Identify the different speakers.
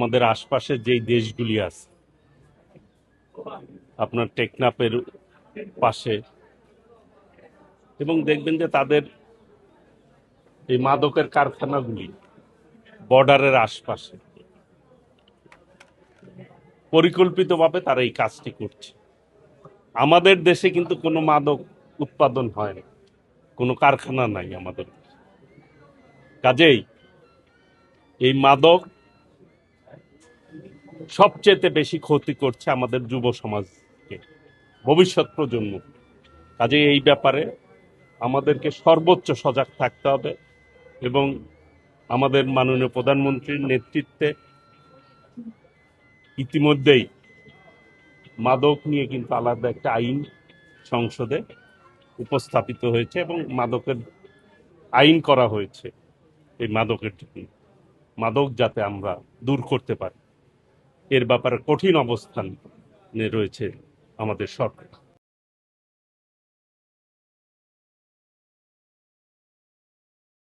Speaker 1: আমাদের আশপাশে যেই দেশগুলি আছে, আপনার টেকনাফের পাশে, এবং দেখবেন যে তাদের এই মাদকের কারখানাগুলি বর্ডারের আশপাশে পরিকল্পিতভাবে তারা এই কাজটি করছে। আমাদের দেশে কিন্তু কোনো মাদক উৎপাদন হয় না, কোনো কারখানা নাই আমাদের। কাজেই এই মাদক সবচেয়ে বেশি ক্ষতি করছে আমাদের যুব সমাজকে, ভবিষ্যৎ প্রজন্ম। কাজেই এই ব্যাপারে আমাদেরকে সর্বোচ্চ সজাগ থাকতে হবে এবং আমাদের মাননীয় প্রধানমন্ত্রীর নেতৃত্বে ইতিমধ্যেই মাদক নিয়ে কিন্তু আলাদা একটা আইন সংসদে উপস্থাপিত হয়েছে এবং মাদকের আইন করা হয়েছে। এই মাদকের জন্য, মাদক যাতে আমরা দূর করতে পারি, এর ব্যাপারে কঠিন অবস্থানে রয়েছে আমাদের সরকার।